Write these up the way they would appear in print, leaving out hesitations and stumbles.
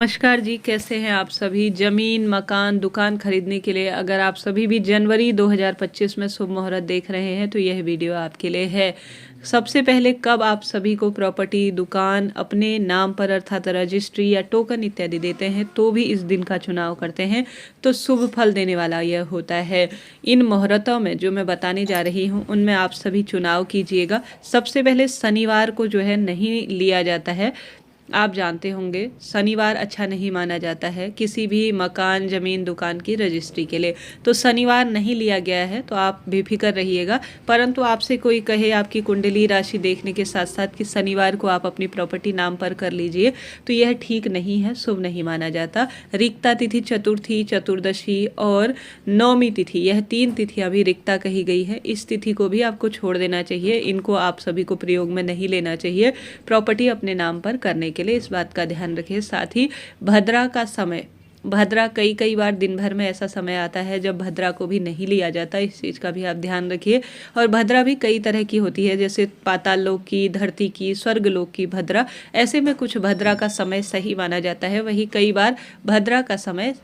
नमस्कार जी, कैसे हैं आप सभी। ज़मीन, मकान, दुकान खरीदने के लिए अगर आप सभी भी जनवरी 2025 में शुभ मुहूर्त देख रहे हैं तो यह वीडियो आपके लिए है। सबसे पहले कब आप सभी को प्रॉपर्टी, दुकान अपने नाम पर अर्थात रजिस्ट्री या टोकन इत्यादि देते हैं तो भी इस दिन का चुनाव करते हैं तो शुभ फल देने वाला यह होता है। इन मुहूर्तों में जो मैं बताने जा रही हूँ उनमें आप सभी चुनाव कीजिएगा। सबसे पहले शनिवार को जो है नहीं लिया जाता है। आप जानते होंगे शनिवार अच्छा नहीं माना जाता है किसी भी मकान, ज़मीन, दुकान की रजिस्ट्री के लिए। तो शनिवार नहीं लिया गया है तो आप बेफिक्र रहिएगा। परंतु आपसे कोई कहे आपकी कुंडली राशि देखने के साथ साथ कि शनिवार को आप अपनी प्रॉपर्टी नाम पर कर लीजिए तो यह ठीक नहीं है, शुभ नहीं माना जाता। रिक्ता तिथि, चतुर्थी, चतुर्दशी और नवमी तिथि, यह 3 तिथियां भी रिक्ता कही गई है। इस तिथि को भी आपको छोड़ देना चाहिए, इनको आप सभी को प्रयोग में नहीं लेना चाहिए प्रॉपर्टी अपने नाम पर करने के लिए। इस बात का ध्यान रखिए। साथ ही भद्रा का समय, भद्रा कई बार दिन भर में ऐसा समय आता है जब भद्रा को भी नहीं लिया जाता, इस चीज़ का भी आप ध्यान रखिए। और भद्रा भी कई तरह की होती है, जैसे पाताल लोक की, धरती की, स्वर्ग लोक की भद्रा। ऐसे में कुछ भद्रा का समय सही माना जाता है, वही कई बार भद्रा का समय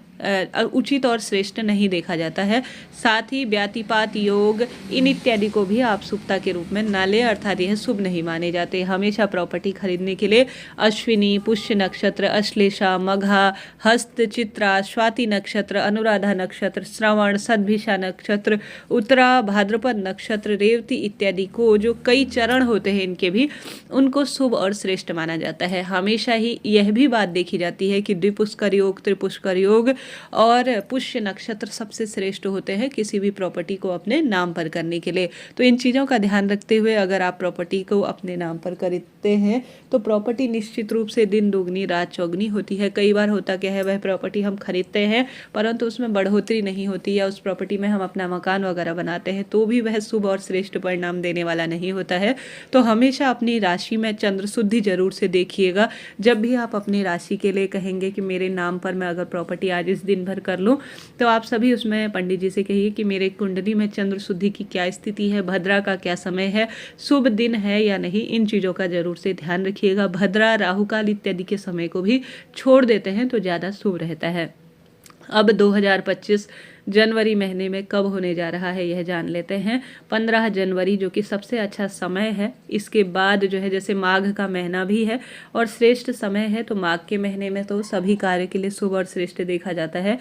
उचित और श्रेष्ठ नहीं देखा जाता है। साथ ही व्यातिपात योग इन इत्यादि को भी आप शुभता के रूप में न लें, अर्थात यह शुभ नहीं माने जाते। हमेशा प्रॉपर्टी खरीदने के लिए अश्विनी, पुष्य नक्षत्र, अश्लेषा, मघा, हस्त, चित्रा, स्वाति नक्षत्र, अनुराधा नक्षत्र, श्रवण, सद्भिषा नक्षत्र, उत्तरा, भाद्रपद नक्षत्र, रेवती इत्यादि को जो कई चरण होते हैं इनके भी, उनको शुभ और श्रेष्ठ माना जाता है। हमेशा ही यह भी बात देखी जाती है कि द्विपुष्कर योग, त्रिपुष्कर योग और पुष्य नक्षत्र सबसे श्रेष्ठ होते हैं किसी भी प्रॉपर्टी को अपने नाम पर करने के लिए। तो इन चीज़ों का ध्यान रखते हुए अगर आप प्रॉपर्टी को अपने नाम पर खरीदते हैं तो प्रॉपर्टी निश्चित रूप से दिन दोगुनी रात चौगुनी होती है। कई बार होता क्या है, वह प्रॉपर्टी हम खरीदते हैं परंतु उसमें बढ़ोतरी नहीं होती, या उस प्रॉपर्टी में हम अपना मकान वगैरह बनाते हैं तो भी वह शुभ और श्रेष्ठ परिणाम देने वाला नहीं होता है। तो हमेशा अपनी राशि में चंद्र शुद्धि जरूर से देखिएगा। जब भी आप अपनी राशि के लिए कहेंगे कि मेरे नाम पर मैं अगर प्रॉपर्टी आज इस दिन भर कर लूँ तो आप सभी उसमें पंडित जी से कहिए कि मेरे कुंडली में चंद्र शुद्धि की क्या स्थिति है, भद्रा का क्या समय है, शुभ दिन है या नहीं, इन चीज़ों का जरूर से ध्यान रखिएगा। भद्रा, राहुकाल इत्यादि के समय को भी छोड़ देते हैं तो ज़्यादा शुभ रहता है। अब 2025 जनवरी महीने में कब होने जा रहा है यह जान लेते हैं। 15 जनवरी जो कि सबसे अच्छा समय है। इसके बाद जो है जैसे माघ का महीना भी है और श्रेष्ठ समय है, तो माघ के महीने में तो सभी कार्य के लिए शुभ और श्रेष्ठ देखा जाता है।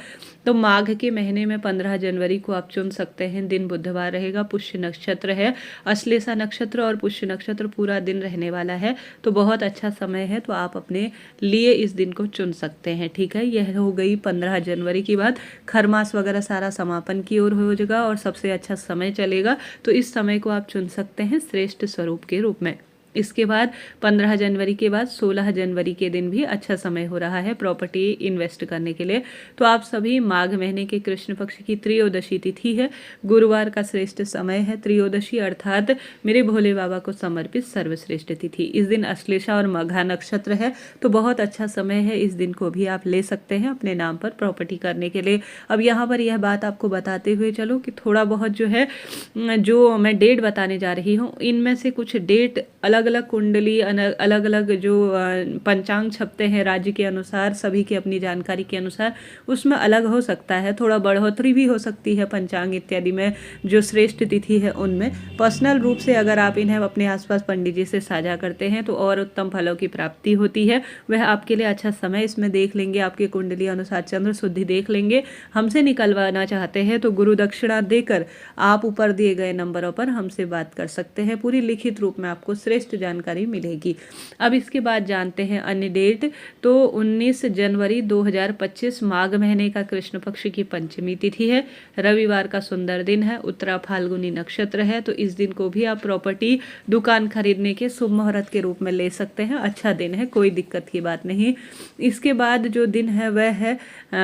तो माघ के महीने में 15 जनवरी को आप चुन सकते हैं। दिन बुधवार रहेगा, पुष्य नक्षत्र है, अश्लेषा नक्षत्र और पुष्य नक्षत्र पूरा दिन रहने वाला है, तो बहुत अच्छा समय है। तो आप अपने लिए इस दिन को चुन सकते हैं। ठीक है, यह हो गई 15 जनवरी की बात। खरमास वगैरह सारा समापन की ओर हो जाएगा और सबसे अच्छा समय चलेगा, तो इस समय को आप चुन सकते हैं श्रेष्ठ स्वरूप के रूप में। इसके बाद 15 जनवरी के बाद 16 जनवरी के दिन भी अच्छा समय हो रहा है प्रॉपर्टी इन्वेस्ट करने के लिए। तो आप सभी माघ महीने के कृष्ण पक्ष की त्रयोदशी तिथि है, गुरुवार का श्रेष्ठ समय है। त्रयोदशी अर्थात मेरे भोले बाबा को समर्पित सर्वश्रेष्ठ तिथि। इस दिन अश्लेषा और मघा नक्षत्र है, तो बहुत अच्छा समय है। इस दिन को भी आप ले सकते हैं अपने नाम पर प्रॉपर्टी करने के लिए। अब यहाँ पर यह बात आपको बताते हुए चलो कि थोड़ा बहुत जो है जो मैं डेट बताने जा रही हूँ, इनमें से कुछ डेट अलग अलग कुंडली, अलग अलग जो पंचांग छपते हैं राज्य के अनुसार, सभी की अपनी जानकारी के अनुसार, उसमें अलग हो सकता है। थोड़ा बढ़ोतरी भी हो सकती है पंचांग इत्यादि में, जो श्रेष्ठ तिथि है उनमें। पर्सनल रूप से अगर आप इन्हें अपने आसपास पंडित जी से साझा करते हैं तो और उत्तम फलों की प्राप्ति होती है। वह आपके लिए अच्छा समय इसमें देख लेंगे, आपके कुंडली अनुसार चंद्र शुद्धि देख लेंगे। हमसे निकलवाना चाहते हैं तो गुरु दक्षिणा देकर आप ऊपर दिए गए नंबरों पर हमसे बात कर सकते हैं। पूरी लिखित रूप में आपको श्रेष्ठ जानकारी मिलेगी। अब इसके बाद जानते हैं अन्य डेट। तो 19 जनवरी 2025 माघ महीने का कृष्ण पक्ष की पंचमी तिथि है, रविवार का सुंदर दिन है, उत्तरा फाल्गुनी नक्षत्र है। तो इस दिन को भी आप प्रॉपर्टी, दुकान खरीदने के शुभ मुहूर्त के रूप में ले सकते हैं। अच्छा दिन है, कोई दिक्कत की बात नहीं। इसके बाद जो दिन है वह है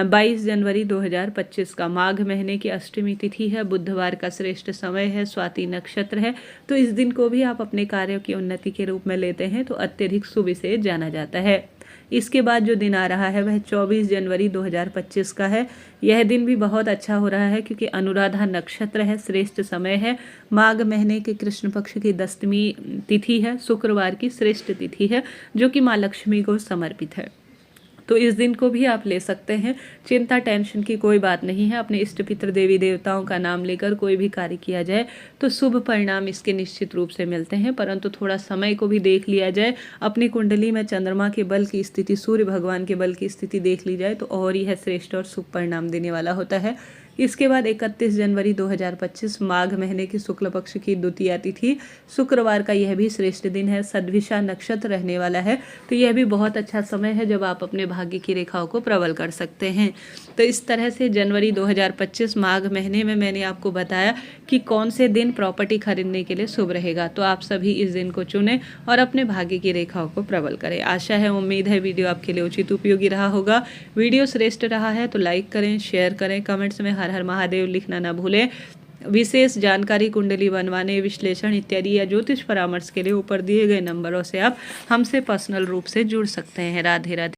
22 जनवरी 2025 का, माघ महीने की अष्टमी तिथि है, बुधवार का श्रेष्ठ समय है, स्वाति नक्षत्र है। तो इस दिन को भी आप अपने कार्यों की उन्नति के रूप में लेते हैं तो अत्यधिक शुभ से जाना जाता है। इसके बाद जो दिन आ रहा है वह 24 जनवरी 2025 का है। यह दिन भी बहुत अच्छा हो रहा है क्योंकि अनुराधा नक्षत्र है, श्रेष्ठ समय है, माघ महीने के कृष्ण पक्ष की 10वीं तिथि है, शुक्रवार की श्रेष्ठ तिथि है जो कि माँ लक्ष्मी को समर्पित है। तो इस दिन को भी आप ले सकते हैं। चिंता टेंशन की कोई बात नहीं है। अपने इष्ट पितर देवी देवताओं का नाम लेकर कोई भी कार्य किया जाए तो शुभ परिणाम इसके निश्चित रूप से मिलते हैं, परंतु थोड़ा समय को भी देख लिया जाए। अपनी कुंडली में चंद्रमा के बल की स्थिति, सूर्य भगवान के बल की स्थिति देख ली जाए तो और यह श्रेष्ठ और शुभ परिणाम देने वाला होता है। इसके बाद 31 जनवरी 2025 माघ महीने की शुक्ल पक्ष की द्वितीया तिथि शुक्रवार का यह भी श्रेष्ठ दिन है। सद्विषा नक्षत्र रहने वाला है, तो यह भी बहुत अच्छा समय है जब आप अपने भाग्य की रेखाओं को प्रबल कर सकते हैं। तो इस तरह से जनवरी 2025 माघ महीने में मैंने आपको बताया कि कौन से दिन प्रॉपर्टी खरीदने के लिए शुभ रहेगा। तो आप सभी इस दिन को चुनें और अपने भाग्य की रेखाओं को प्रबल करें। आशा है, उम्मीद है वीडियो आपके लिए उचित उपयोगी रहा होगा। वीडियो श्रेष्ठ रहा है तो लाइक करें, शेयर करें, कमेंट्स में हर हर महादेव लिखना ना भूलें। विशेष जानकारी, कुंडली बनवाने, विश्लेषण इत्यादि या ज्योतिष परामर्श के लिए ऊपर दिए गए नंबरों से आप हमसे पर्सनल रूप से जुड़ सकते हैं। राधे राधे।